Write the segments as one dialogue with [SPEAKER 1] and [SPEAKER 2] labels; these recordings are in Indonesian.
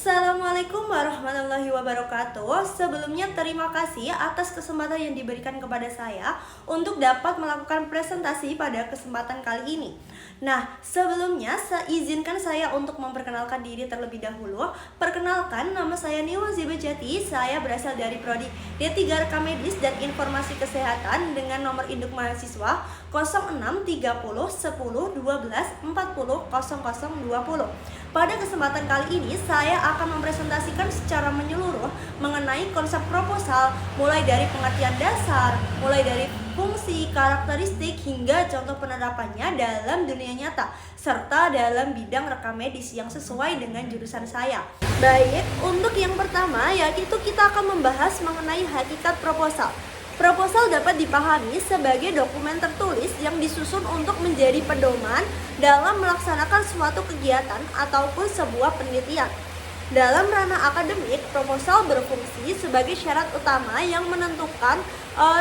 [SPEAKER 1] Assalamualaikum warahmatullahi wabarakatuh. Sebelumnya terima kasih atas kesempatan yang diberikan kepada saya untuk dapat melakukan presentasi pada kesempatan kali ini. Nah, sebelumnya izinkan saya untuk memperkenalkan diri terlebih dahulu. Perkenalkan, nama saya Niwa Zibejati. Saya berasal dari prodi D3 Rekam Medis dan Informasi Kesehatan dengan nomor induk mahasiswa 0630 10 12 40 0020. Pada kesempatan kali ini, saya akan mempresentasikan secara menyeluruh mengenai konsep proposal, mulai dari pengertian dasar, mulai dari fungsi, karakteristik, hingga contoh penerapannya dalam dunia nyata, serta dalam bidang rekam medis yang sesuai dengan jurusan saya. Baik, untuk yang pertama, yaitu kita akan membahas mengenai hakikat proposal. Proposal dapat dipahami sebagai dokumen tertulis yang disusun untuk menjadi pedoman dalam melaksanakan suatu kegiatan ataupun sebuah penelitian. Dalam ranah akademik, proposal berfungsi sebagai syarat utama yang menentukan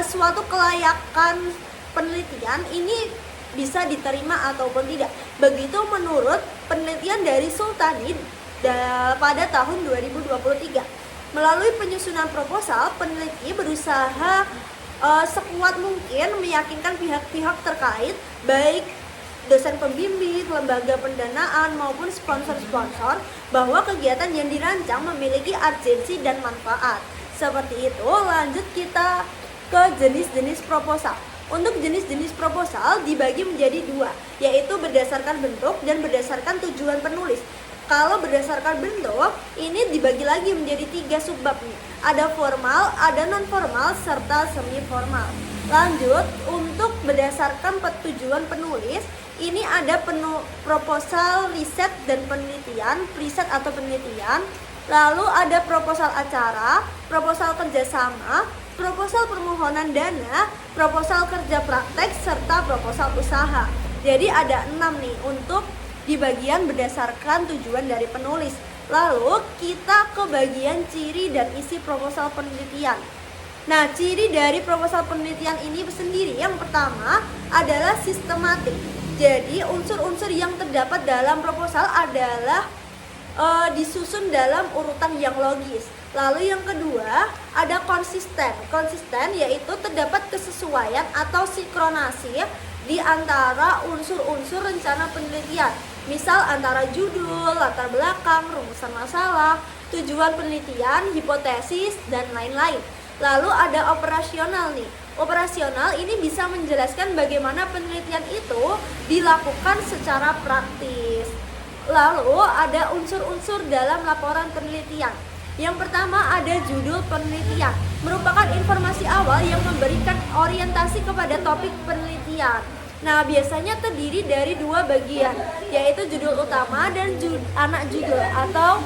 [SPEAKER 1] suatu kelayakan penelitian ini bisa diterima ataupun tidak. Begitu menurut penelitian dari Sultani pada tahun 2023. Melalui penyusunan proposal, peneliti berusaha sekuat mungkin meyakinkan pihak-pihak terkait, baik dosen pembimbing, lembaga pendanaan, maupun sponsor-sponsor, bahwa kegiatan yang dirancang memiliki urgensi dan manfaat. Seperti itu, lanjut kita ke jenis-jenis proposal. Untuk jenis-jenis proposal dibagi menjadi dua, yaitu berdasarkan bentuk dan berdasarkan tujuan penulis. Kalau berdasarkan bentuk, ini dibagi lagi menjadi 3 subbab nih. Ada formal, ada non-formal, serta semi-formal. Lanjut, untuk berdasarkan tujuan penulis, ini ada proposal riset dan penelitian, riset atau penelitian. Lalu ada proposal acara, proposal kerjasama, proposal permohonan dana, proposal kerja praktek, serta proposal usaha. Jadi ada 6 nih untuk di bagian berdasarkan tujuan dari penulis. Lalu kita ke bagian ciri dan isi proposal penelitian. Nah, ciri dari proposal penelitian ini sendiri yang pertama adalah sistematik. Jadi unsur-unsur yang terdapat dalam proposal adalah disusun dalam urutan yang logis. Lalu yang kedua ada konsisten. Konsisten yaitu terdapat kesesuaian atau sinkronasi di antara unsur-unsur rencana penelitian. Misal antara judul, latar belakang, rumusan masalah, tujuan penelitian, hipotesis, dan lain-lain. Lalu ada operasional nih. Operasional ini bisa menjelaskan bagaimana penelitian itu dilakukan secara praktis. Lalu ada unsur-unsur dalam laporan penelitian. Yang pertama ada judul penelitian, merupakan informasi awal yang memberikan orientasi kepada topik penelitian. Nah, biasanya terdiri dari 2 bagian, yaitu judul utama dan anak judul atau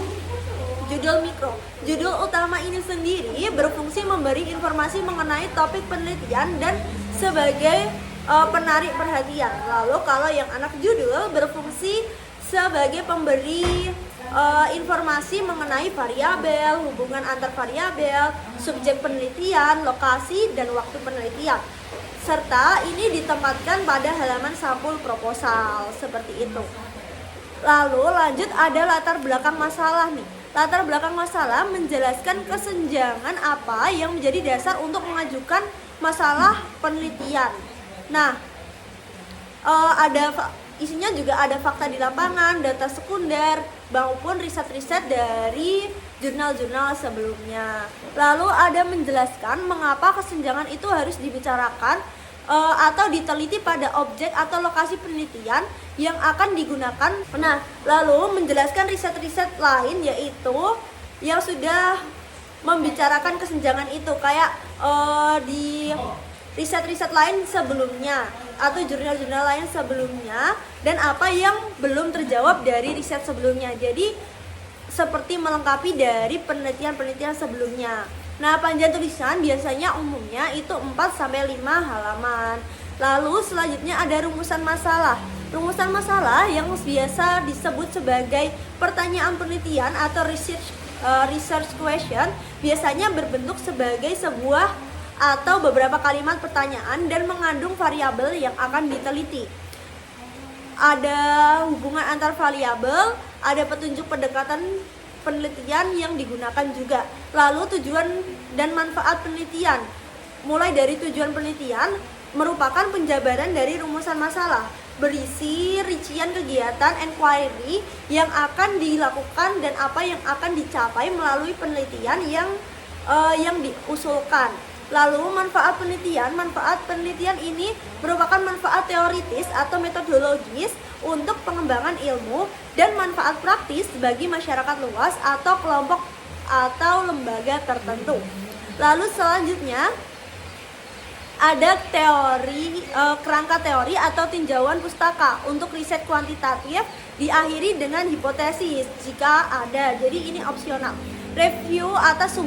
[SPEAKER 1] judul mikro. Judul utama ini sendiri berfungsi memberi informasi mengenai topik penelitian dan sebagai penarik perhatian. Lalu kalau yang anak judul berfungsi sebagai pemberi informasi mengenai variabel, hubungan antar variabel, subjek penelitian, lokasi, dan waktu penelitian. Serta ini ditempatkan pada halaman sampul proposal, seperti itu. Lalu lanjut ada latar belakang masalah nih. Latar belakang masalah menjelaskan kesenjangan apa yang menjadi dasar untuk mengajukan masalah penelitian. Nah, isinya juga ada fakta di lapangan, data sekunder, maupun riset-riset dari jurnal-jurnal sebelumnya. Lalu ada menjelaskan mengapa kesenjangan itu harus dibicarakan atau diteliti pada objek atau lokasi penelitian yang akan digunakan. Nah, lalu menjelaskan riset-riset lain yaitu yang sudah membicarakan kesenjangan itu, kayak di riset-riset lain sebelumnya atau jurnal-jurnal lain sebelumnya, dan apa yang belum terjawab dari riset sebelumnya. Jadi seperti melengkapi dari penelitian-penelitian sebelumnya. Nah, panjang tulisan biasanya umumnya itu 4-5 halaman. Lalu selanjutnya ada rumusan masalah. Rumusan masalah yang biasa disebut sebagai pertanyaan penelitian atau research question biasanya berbentuk sebagai sebuah atau beberapa kalimat pertanyaan dan mengandung variabel yang akan diteliti. Ada hubungan antar variabel, ada petunjuk pendekatan penelitian yang digunakan juga. Lalu tujuan dan manfaat penelitian. Mulai dari tujuan penelitian merupakan penjabaran dari rumusan masalah, berisi rincian kegiatan inquiry yang akan dilakukan dan apa yang akan dicapai melalui penelitian yang diusulkan. Lalu manfaat penelitian ini merupakan manfaat teoritis atau metodologis untuk pengembangan ilmu dan manfaat praktis bagi masyarakat luas atau kelompok atau lembaga tertentu. Lalu selanjutnya ada kerangka teori atau tinjauan pustaka untuk riset kuantitatif diakhiri dengan hipotesis jika ada. Jadi ini opsional. Review atas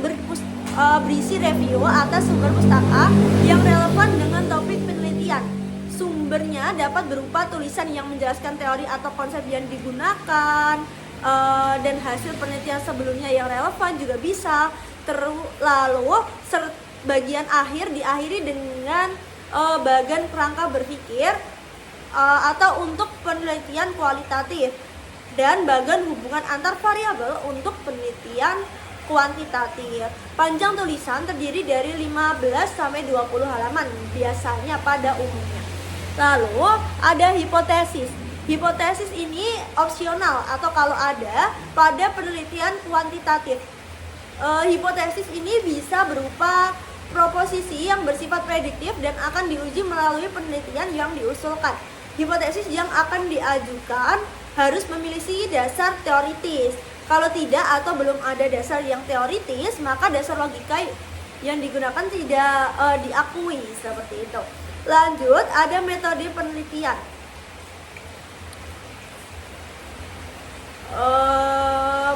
[SPEAKER 1] berisi review atas sumber pustaka yang relevan dengan topik penelitian. Sumbernya dapat berupa tulisan yang menjelaskan teori atau konsep yang digunakan, dan hasil penelitian sebelumnya yang relevan juga bisa. Lalu bagian akhir diakhiri dengan bagian kerangka berpikir atau untuk penelitian kualitatif, dan bagian hubungan antar variabel untuk penelitian kuantitatif. Panjang tulisan terdiri dari 15 sampai 20 halaman biasanya pada umumnya. Lalu ada hipotesis. Hipotesis ini opsional atau kalau ada pada penelitian kuantitatif. Hipotesis ini bisa berupa proposisi yang bersifat prediktif dan akan diuji melalui penelitian yang diusulkan. Hipotesis yang akan diajukan harus memiliki dasar teoritis. Kalau tidak atau belum ada dasar yang teoritis, maka dasar logika yang digunakan tidak diakui, seperti itu. Lanjut, ada metode penelitian.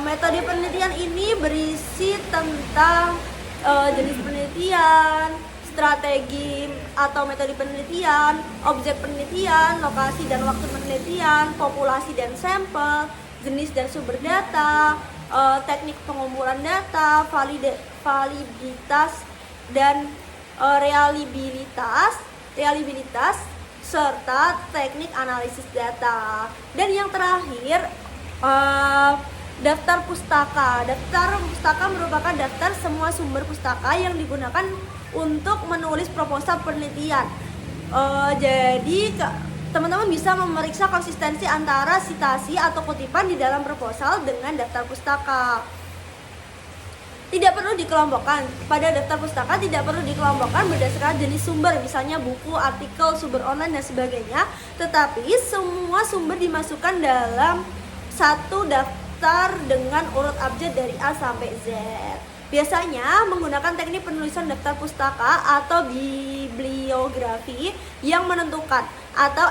[SPEAKER 1] Metode penelitian ini berisi tentang jenis penelitian, strategi atau metode penelitian, objek penelitian, lokasi dan waktu penelitian, populasi dan sampel, jenis dan sumber data, teknik pengumpulan data, validitas dan reliabilitas serta teknik analisis data. Dan yang terakhir, daftar pustaka. Daftar pustaka merupakan daftar semua sumber pustaka yang digunakan untuk menulis proposal penelitian. Jadi teman-teman bisa memeriksa konsistensi antara sitasi atau kutipan di dalam proposal dengan daftar pustaka. Tidak perlu dikelompokkan. Pada daftar pustaka tidak perlu dikelompokkan berdasarkan jenis sumber, misalnya buku, artikel, sumber online dan sebagainya. Tetapi semua sumber dimasukkan dalam satu daftar dengan urut abjad dari A sampai Z. Biasanya menggunakan teknik penulisan daftar pustaka atau bibliografi yang menentukan, atau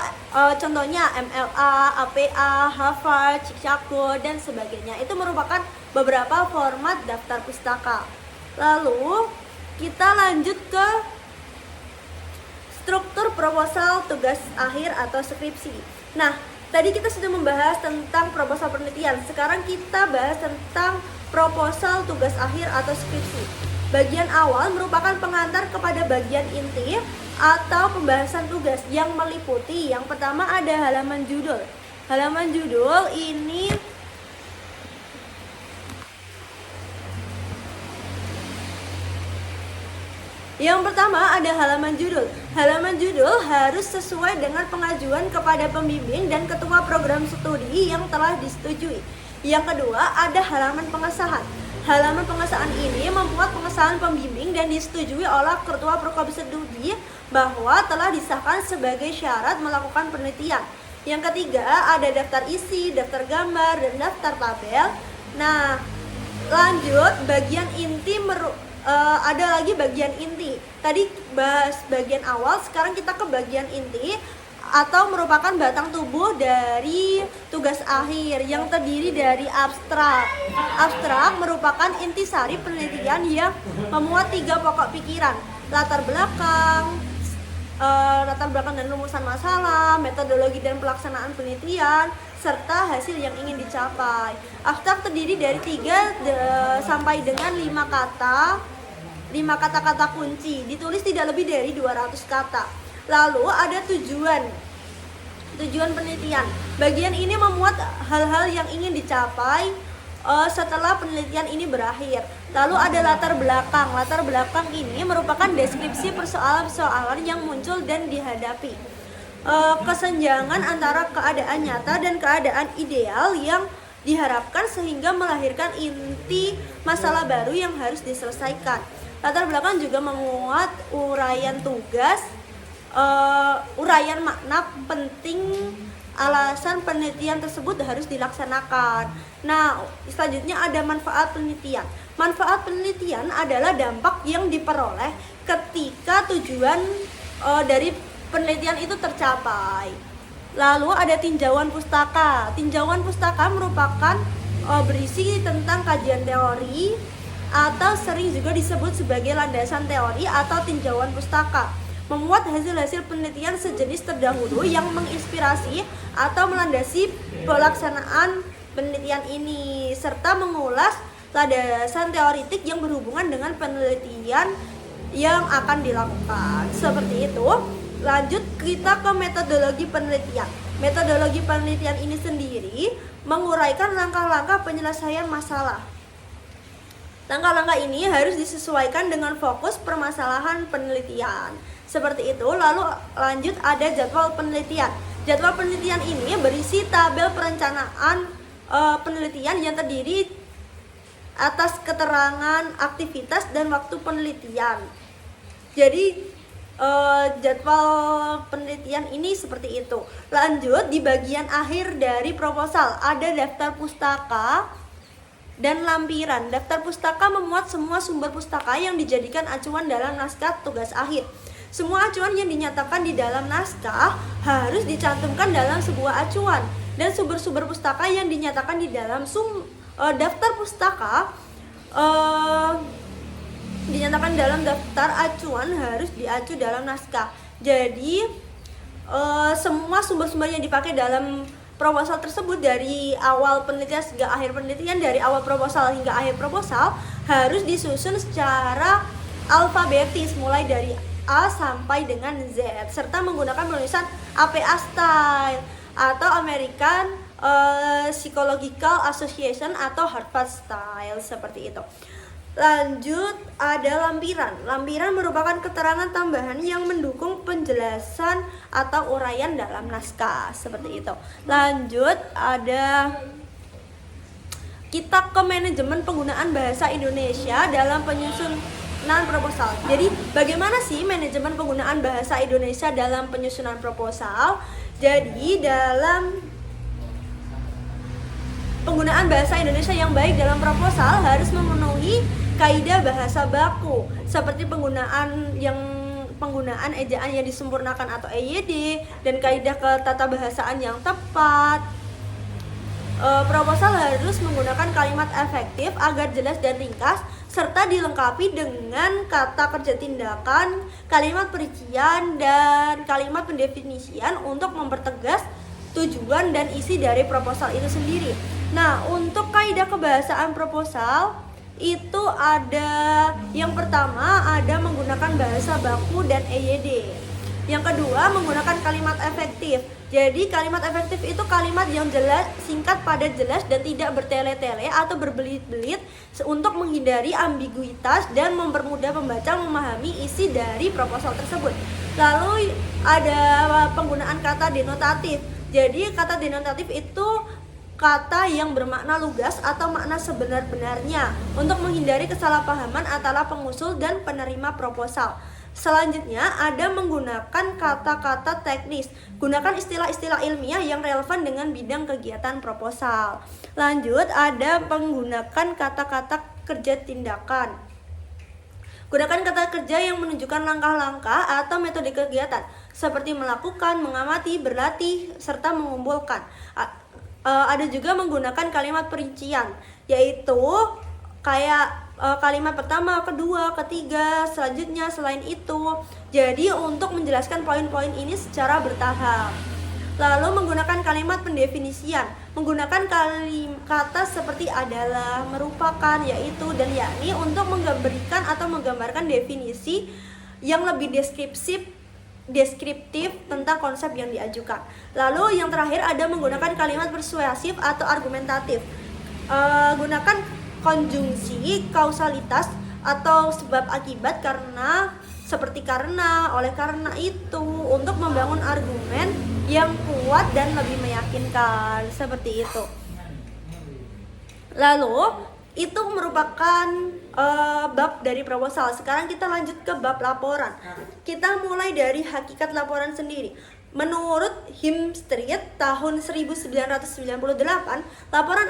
[SPEAKER 1] contohnya MLA, APA, Harvard, Chicago dan sebagainya. Itu merupakan beberapa format daftar pustaka. Lalu kita lanjut ke struktur proposal tugas akhir atau skripsi. Nah, tadi kita sudah membahas tentang proposal penelitian. Sekarang kita bahas tentang proposal tugas akhir atau skripsi. Bagian awal merupakan pengantar kepada bagian inti atau pembahasan tugas yang meliputi yang pertama ada halaman judul. Halaman judul ini yang pertama ada halaman judul. Halaman judul harus sesuai dengan pengajuan kepada pembimbing dan ketua program studi yang telah disetujui. Yang kedua ada halaman pengesahan. Halaman pengesahan ini membuat pengesahan pembimbing dan disetujui oleh ketua program studi bahwa telah disahkan sebagai syarat melakukan penelitian. Yang ketiga ada daftar isi, daftar gambar, dan daftar tabel. Nah, lanjut bagian inti ada lagi bagian inti. Tadi bahas bagian awal, sekarang kita ke bagian inti atau merupakan batang tubuh dari tugas akhir yang terdiri dari abstrak. Abstrak merupakan intisari penelitian yang memuat 3 pokok pikiran: latar belakang dan rumusan masalah, metodologi dan pelaksanaan penelitian, serta hasil yang ingin dicapai. Abstrak terdiri dari 3 sampai dengan 5 kata-kata kunci, ditulis tidak lebih dari 200 kata. Lalu ada tujuan penelitian. Bagian ini memuat hal-hal yang ingin dicapai setelah penelitian ini berakhir. Lalu ada latar belakang. Latar belakang ini merupakan deskripsi persoalan-persoalan yang muncul dan dihadapi. Kesenjangan antara keadaan nyata dan keadaan ideal yang diharapkan sehingga melahirkan inti masalah baru yang harus diselesaikan. Latar belakang juga memuat uraian tugas, uraian makna penting alasan penelitian tersebut harus dilaksanakan. Nah, selanjutnya ada manfaat penelitian. Manfaat penelitian adalah dampak yang diperoleh ketika tujuan dari penelitian itu tercapai. Lalu ada tinjauan pustaka. Tinjauan pustaka merupakan berisi tentang kajian teori atau sering juga disebut sebagai landasan teori atau tinjauan pustaka. Memuat hasil-hasil penelitian sejenis terdahulu yang menginspirasi atau melandasi pelaksanaan penelitian ini, serta mengulas landasan teoritik yang berhubungan dengan penelitian yang akan dilakukan. Seperti itu. Lanjut kita ke metodologi penelitian. Metodologi penelitian ini sendiri menguraikan langkah-langkah penyelesaian masalah. Langkah-langkah ini harus disesuaikan dengan fokus permasalahan penelitian. Seperti itu. Lalu lanjut ada jadwal penelitian. Jadwal penelitian ini berisi tabel perencanaan penelitian yang terdiri atas keterangan aktivitas dan waktu penelitian. Jadi jadwal penelitian ini seperti itu. Lanjut di bagian akhir dari proposal ada daftar pustaka dan lampiran. Daftar pustaka memuat semua sumber pustaka yang dijadikan acuan dalam naskah tugas akhir. Semua acuan yang dinyatakan di dalam naskah harus dicantumkan dalam sebuah acuan, dan sumber-sumber pustaka yang dinyatakan di dalam daftar pustaka dinyatakan dalam daftar acuan harus diacu dalam naskah. Jadi semua sumber-sumber yang dipakai dalam proposal tersebut dari awal penelitian hingga akhir penelitian, dari awal proposal hingga akhir proposal harus disusun secara alfabetis mulai dari A sampai dengan Z, serta menggunakan penulisan APA style atau American Psychological Association atau Harvard style, seperti itu. Lanjut ada lampiran. Lampiran merupakan keterangan tambahan yang mendukung penjelasan atau uraian dalam naskah, seperti itu. Lanjut ada kita ke manajemen penggunaan bahasa Indonesia dalam penyusunan proposal. Jadi bagaimana sih manajemen penggunaan bahasa Indonesia dalam penyusunan proposal? Jadi dalam penggunaan bahasa Indonesia yang baik dalam proposal harus memenuhi kaidah bahasa baku, seperti penggunaan ejaan yang disempurnakan atau EYD, dan kaidah ketatabahasaan yang tepat. Proposal harus menggunakan kalimat efektif agar jelas dan ringkas, serta dilengkapi dengan kata kerja tindakan, kalimat perincian, dan kalimat pendefinisian untuk mempertegas tujuan dan isi dari proposal itu sendiri. Nah, untuk kaidah kebahasaan proposal itu ada, yang pertama ada menggunakan bahasa baku dan EYD. Yang kedua menggunakan kalimat efektif. Jadi kalimat efektif itu kalimat yang jelas, singkat, padat, jelas, dan tidak bertele-tele atau berbelit-belit untuk menghindari ambiguitas dan mempermudah pembaca memahami isi dari proposal tersebut. Lalu ada penggunaan kata denotatif. Jadi kata denotatif itu kata yang bermakna lugas atau makna sebenar-benarnya untuk menghindari kesalahpahaman antara pengusul dan penerima proposal. Selanjutnya ada menggunakan kata-kata teknis. Gunakan istilah-istilah ilmiah yang relevan dengan bidang kegiatan proposal. Lanjut ada menggunakan kata-kata kerja tindakan. Gunakan kata kerja yang menunjukkan langkah-langkah atau metode kegiatan seperti melakukan, mengamati, berlatih, serta mengumpulkan. Ada juga menggunakan kalimat perincian, yaitu kayak kalimat pertama, kedua, ketiga, selanjutnya, selain itu. Jadi untuk menjelaskan poin-poin ini secara bertahap. Lalu menggunakan kalimat pendefinisian, menggunakan kata seperti adalah, merupakan, yaitu, dan yakni untuk memberikan atau menggambarkan definisi yang lebih deskriptif tentang konsep yang diajukan. Lalu yang terakhir ada menggunakan kalimat persuasif atau argumentatif. gunakan konjungsi kausalitas atau sebab akibat, karena, seperti karena, oleh karena itu, untuk membangun argumen yang kuat dan lebih meyakinkan, seperti itu. Lalu itu merupakan bab dari proposal. Sekarang kita lanjut ke bab laporan. Kita mulai dari hakikat laporan sendiri. Menurut Hemstreet tahun 1998, laporan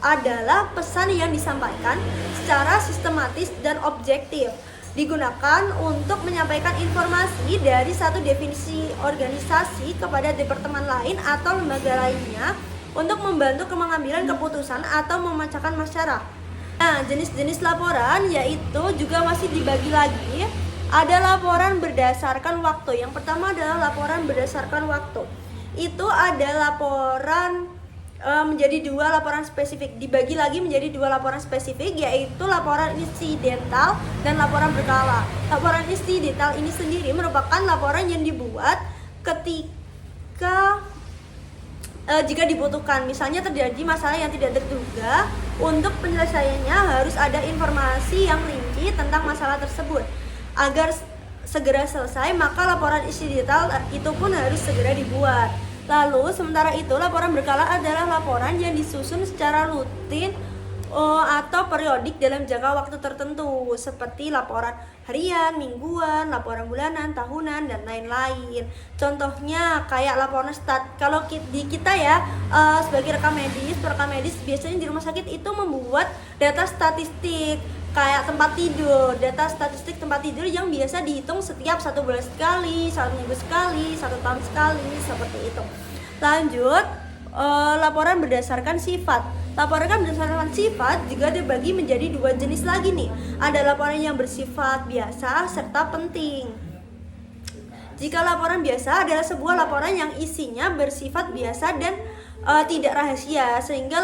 [SPEAKER 1] adalah pesan yang disampaikan secara sistematis dan objektif, digunakan untuk menyampaikan informasi dari satu definisi organisasi kepada departemen lain atau lembaga lainnya untuk membantu pengambilan keputusan atau memecahkan masalah. Nah, jenis-jenis laporan yaitu juga masih dibagi lagi. Ada laporan berdasarkan waktu. Yang pertama adalah laporan berdasarkan waktu. Itu ada laporan menjadi dua laporan spesifik. Dibagi lagi menjadi dua laporan spesifik, yaitu laporan insidental dan laporan berkala. Laporan insidental ini sendiri merupakan laporan yang dibuat ketika jika dibutuhkan, misalnya terjadi masalah yang tidak terduga, untuk penyelesaiannya harus ada informasi yang rinci tentang masalah tersebut. Agar segera selesai, maka laporan insidental itu pun harus segera dibuat. Lalu, sementara itu, laporan berkala adalah laporan yang disusun secara rutin atau periodik dalam jangka waktu tertentu, seperti laporan harian, mingguan, laporan bulanan, tahunan, dan lain-lain. Contohnya kayak laporan kalau di kita ya, sebagai rekam medis biasanya di rumah sakit itu membuat data statistik kayak tempat tidur, data statistik tempat tidur yang biasa dihitung setiap 1 bulan sekali, 1 minggu sekali, 1 tahun sekali, seperti itu. Lanjut, laporan berdasarkan sifat. Laporan berdasarkan sifat juga dibagi menjadi dua jenis lagi nih. Ada laporan yang bersifat biasa serta penting. Jika laporan biasa adalah sebuah laporan yang isinya bersifat biasa dan tidak rahasia, sehingga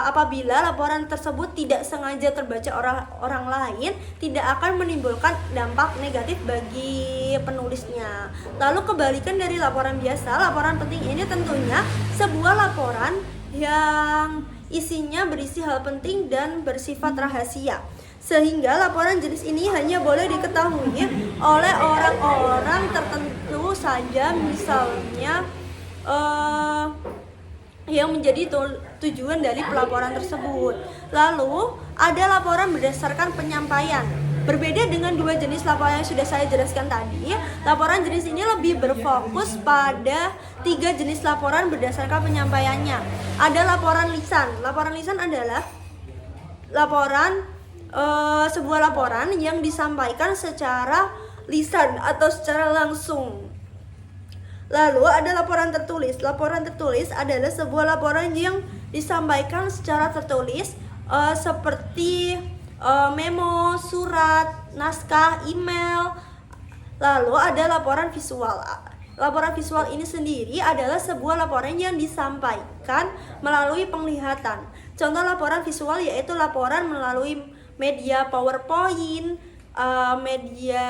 [SPEAKER 1] apabila laporan tersebut tidak sengaja terbaca orang lain, tidak akan menimbulkan dampak negatif bagi penulisnya. Lalu kebalikan dari laporan biasa, laporan penting ini tentunya sebuah laporan yang isinya berisi hal penting dan bersifat rahasia, sehingga laporan jenis ini hanya boleh diketahui oleh orang-orang tertentu saja, misalnya yang menjadi tujuan dari pelaporan tersebut. Lalu ada laporan berdasarkan penyampaian. Berbeda dengan dua jenis laporan yang sudah saya jelaskan tadi, laporan jenis ini lebih berfokus pada 3 jenis laporan berdasarkan penyampaiannya. Ada laporan lisan. Laporan lisan adalah sebuah laporan yang disampaikan secara lisan atau secara langsung. Lalu ada laporan tertulis. Laporan tertulis adalah sebuah laporan yang disampaikan secara tertulis, seperti memo, surat, naskah, email. Lalu ada laporan visual. Laporan visual ini sendiri adalah sebuah laporan yang disampaikan melalui penglihatan. Contoh laporan visual yaitu laporan melalui media PowerPoint, media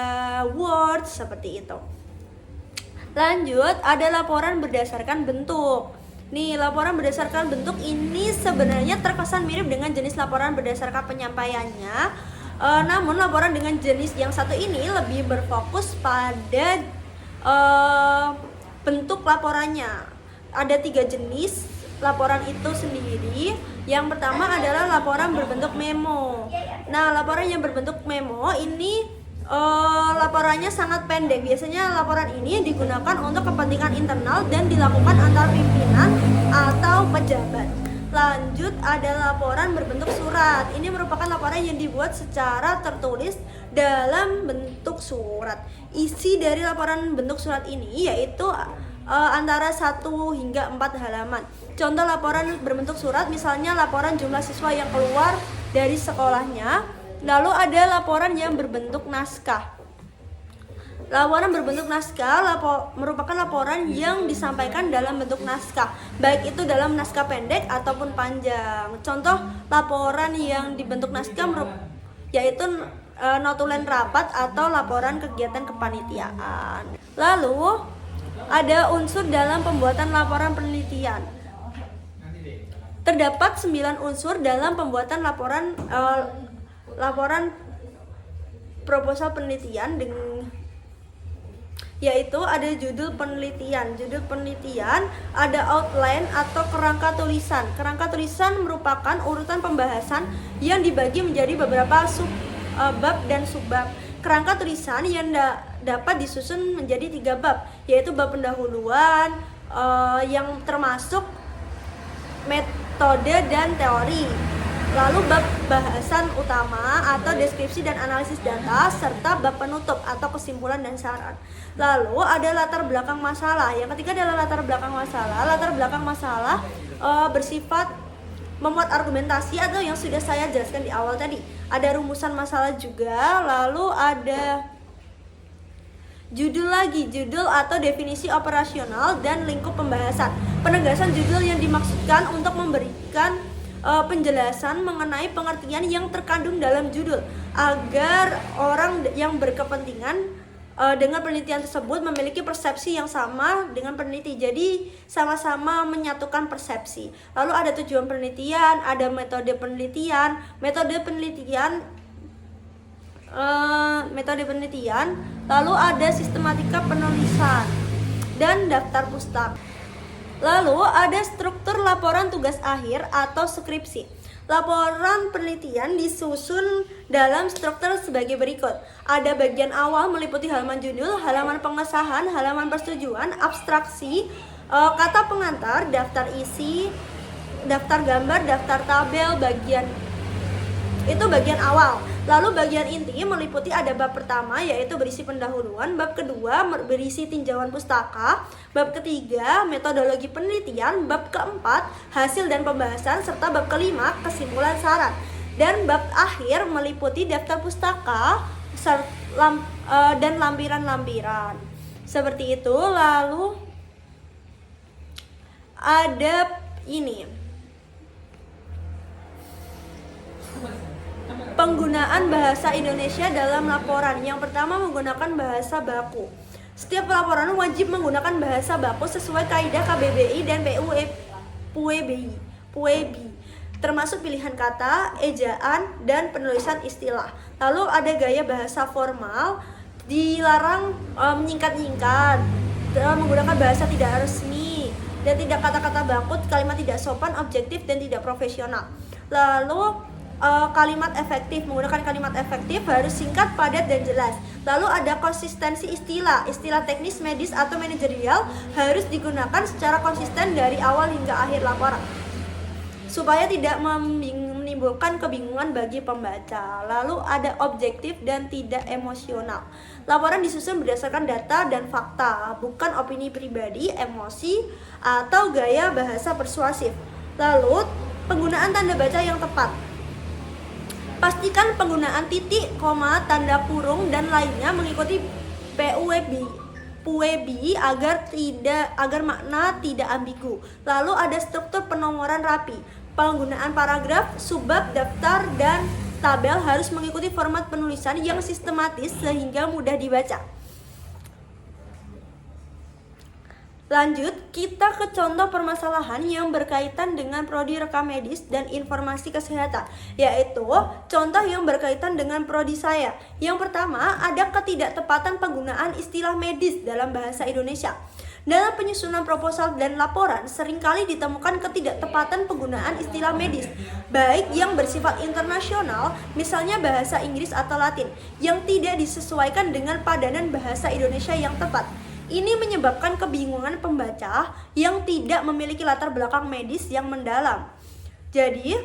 [SPEAKER 1] Word, seperti itu. Lanjut, ada laporan berdasarkan bentuk. Nih, laporan berdasarkan bentuk ini sebenarnya terkesan mirip dengan jenis laporan berdasarkan penyampaiannya. Namun laporan dengan jenis yang satu ini lebih berfokus pada bentuk laporannya. Ada 3 jenis laporan itu sendiri. Yang pertama adalah laporan berbentuk memo. Nah, laporan yang berbentuk memo ini laporannya sangat pendek. Biasanya laporan ini digunakan untuk kepentingan internal dan dilakukan antar pimpinan atau pejabat. Lanjut, ada laporan berbentuk surat. Ini merupakan laporan yang dibuat secara tertulis dalam bentuk surat. Isi dari laporan bentuk surat ini yaitu antara 1 hingga 4 halaman. Contoh laporan berbentuk surat misalnya laporan jumlah siswa yang keluar dari sekolahnya. Lalu ada laporan yang berbentuk naskah. Laporan berbentuk naskah merupakan laporan yang disampaikan dalam bentuk naskah, baik itu dalam naskah pendek ataupun panjang. Contoh laporan yang dibentuk naskah yaitu notulen rapat atau laporan kegiatan kepanitiaan. Lalu ada unsur dalam pembuatan laporan penelitian. Terdapat 9 unsur dalam pembuatan laporan proposal penelitian yaitu ada judul penelitian. Judul penelitian, ada outline atau kerangka tulisan. Kerangka tulisan merupakan urutan pembahasan yang dibagi menjadi beberapa bab dan subbab. Kerangka tulisan yang dapat disusun menjadi 3 bab, yaitu bab pendahuluan yang termasuk metode dan teori. Lalu bab bahasan utama atau deskripsi dan analisis data, serta bab penutup atau kesimpulan dan saran. Lalu ada latar belakang masalah. Yang ketiga adalah latar belakang masalah. Latar belakang masalah bersifat memuat argumentasi atau yang sudah saya jelaskan di awal tadi. Ada rumusan masalah juga. Lalu ada judul atau definisi operasional dan lingkup pembahasan. Penegasan judul yang dimaksudkan untuk memberikan penjelasan mengenai pengertian yang terkandung dalam judul agar orang yang berkepentingan dengan penelitian tersebut memiliki persepsi yang sama dengan peneliti. Jadi sama-sama menyatukan persepsi. Lalu ada tujuan penelitian, ada metode penelitian, lalu ada sistematika penulisan dan daftar pustaka. Lalu ada struktur laporan tugas akhir atau skripsi. Laporan penelitian disusun dalam struktur sebagai berikut. Ada bagian awal meliputi halaman judul, halaman pengesahan, halaman persetujuan, abstraksi, kata pengantar, daftar isi, daftar gambar, daftar tabel, bagian awal. Lalu bagian inti meliputi ada bab pertama yaitu berisi pendahuluan, bab kedua berisi tinjauan pustaka, bab ketiga metodologi penelitian, bab keempat hasil dan pembahasan, serta bab kelima kesimpulan saran. Dan bab akhir meliputi daftar pustaka dan lampiran-lampiran. Seperti itu. Lalu ada penggunaan bahasa Indonesia dalam laporan. Yang pertama, menggunakan bahasa baku. Setiap laporan wajib menggunakan bahasa baku sesuai kaidah KBBI dan PUEBI, termasuk pilihan kata, ejaan, dan penulisan istilah. Lalu ada gaya bahasa formal, dilarang menyingkat-nyingkat, menggunakan bahasa tidak resmi, dan tidak kata-kata baku, kalimat tidak sopan, objektif, dan tidak profesional. Lalu kalimat efektif, menggunakan kalimat efektif harus singkat, padat, dan jelas. Lalu ada konsistensi istilah teknis, medis, atau manajerial harus digunakan secara konsisten dari awal hingga akhir laporan supaya tidak menimbulkan kebingungan bagi pembaca. Lalu ada objektif dan tidak emosional. Laporan disusun berdasarkan data dan fakta, bukan opini pribadi, emosi, atau gaya bahasa persuasif. Lalu penggunaan tanda baca yang tepat. Pastikan penggunaan titik, koma, tanda kurung, dan lainnya mengikuti PUEBI agar makna tidak ambigu. Lalu ada struktur penomoran rapi. Penggunaan paragraf, subbab, daftar, dan tabel harus mengikuti format penulisan yang sistematis sehingga mudah dibaca. Lanjut, kita ke contoh permasalahan yang berkaitan dengan prodi rekam medis dan informasi kesehatan, yaitu contoh yang berkaitan dengan prodi saya. Yang pertama, ada ketidaktepatan penggunaan istilah medis dalam bahasa Indonesia. Dalam penyusunan proposal dan laporan, seringkali ditemukan ketidaktepatan penggunaan istilah medis, baik yang bersifat internasional, misalnya bahasa Inggris atau Latin, yang tidak disesuaikan dengan padanan bahasa Indonesia yang tepat. Ini menyebabkan kebingungan pembaca yang tidak memiliki latar belakang medis yang mendalam. Jadi,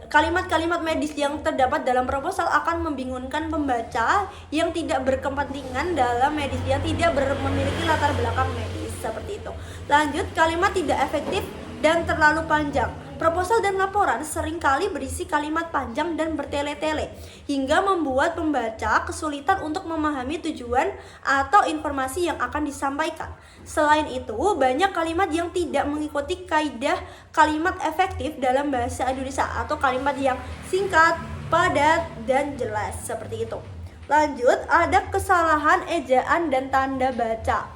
[SPEAKER 1] kalimat-kalimat medis yang terdapat dalam proposal akan membingungkan pembaca yang tidak berkepentingan dalam medis, yang tidak memiliki latar belakang medis, seperti itu. Lanjut, kalimat tidak efektif dan terlalu panjang. Proposal dan laporan seringkali berisi kalimat panjang dan bertele-tele hingga membuat pembaca kesulitan untuk memahami tujuan atau informasi yang akan disampaikan. Selain itu, banyak kalimat yang tidak mengikuti kaidah kalimat efektif dalam bahasa Indonesia atau kalimat yang singkat, padat, dan jelas, seperti itu. Lanjut, ada kesalahan ejaan dan tanda baca.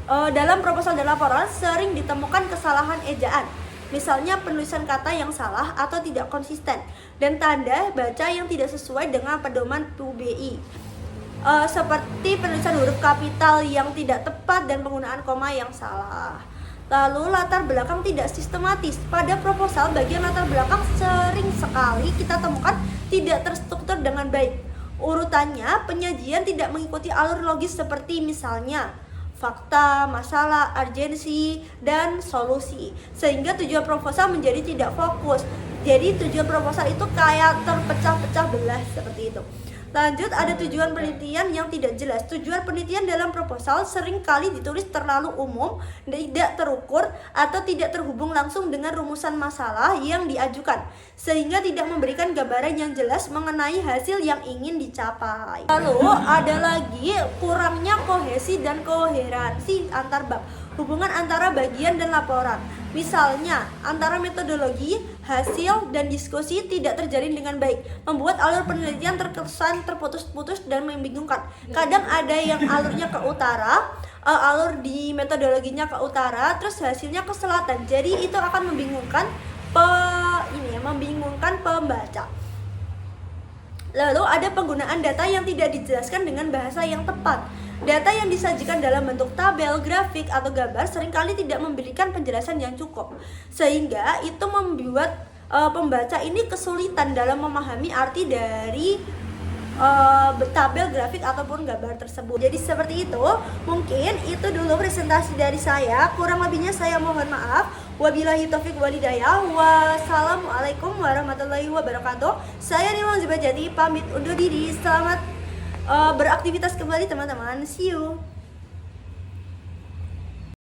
[SPEAKER 1] Dalam proposal dan laporan sering ditemukan kesalahan ejaan. Misalnya penulisan kata yang salah atau tidak konsisten dan tanda baca yang tidak sesuai dengan pedoman PUBI. Seperti penulisan huruf kapital yang tidak tepat dan penggunaan koma yang salah. Lalu latar belakang tidak sistematis. Pada proposal bagian latar belakang sering sekali kita temukan tidak terstruktur dengan baik. Urutannya penyajian tidak mengikuti alur logis seperti misalnya fakta, masalah, urgensi, dan solusi. Sehingga tujuan proposal menjadi tidak fokus. Jadi tujuan proposal itu kayak terpecah-pecah belah seperti itu. Lanjut, ada tujuan penelitian yang tidak jelas. Tujuan penelitian dalam proposal sering kali ditulis terlalu umum, tidak terukur, atau tidak terhubung langsung dengan rumusan masalah yang diajukan, sehingga tidak memberikan gambaran yang jelas mengenai hasil yang ingin dicapai. Lalu, ada lagi kurangnya kohesi dan koherensi antar bab. Hubungan antara bagian dan laporan. Misalnya, antara metodologi, hasil, dan diskusi tidak terjalin dengan baik, membuat alur penelitian terkesan terputus-putus dan membingungkan. Kadang ada yang alurnya ke utara, alur di metodologinya ke utara, terus hasilnya ke selatan. Jadi itu akan membingungkan pembaca. Lalu ada penggunaan data yang tidak dijelaskan dengan bahasa yang tepat. Data yang disajikan dalam bentuk tabel, grafik, atau gambar seringkali tidak memberikan penjelasan yang cukup, sehingga itu membuat pembaca ini kesulitan dalam memahami arti dari tabel, grafik, ataupun gambar tersebut. Jadi seperti itu. Mungkin itu dulu presentasi dari saya. Kurang lebihnya saya mohon maaf. Wabillahi taufiq walhidayah. Wassalamualaikum warahmatullahi wabarakatuh. Saya Nima Zubajadi pamit undur diri. Selamat beraktivitas kembali teman-teman. See you.